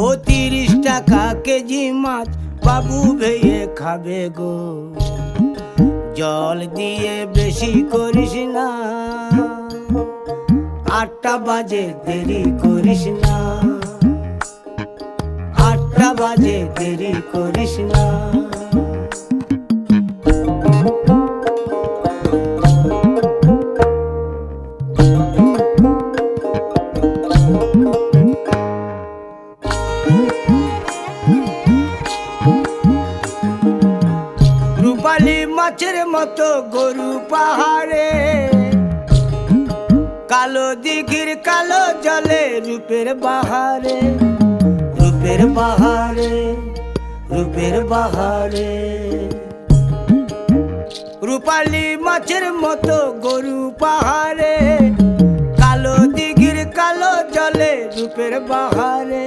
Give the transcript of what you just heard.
ও 30 টাকা কেজি মাছ বাবু ভেয়ে খাবে গো। জল দিয়ে বেশি করিস না, 8টা বাজে দেরি করিস না, 8টা বাজে দেরি করিস না। রূপালী মাছের মতো গরু পাহাড়ে, কালো দিঘির কালো জলে রূপের বাহারে, রূপের বাহারে, রূপের বাহারে। রূপালী মাছের মতো গরু পাহাড়ে, কালো দিঘির কালো জলে রূপের বাহারে।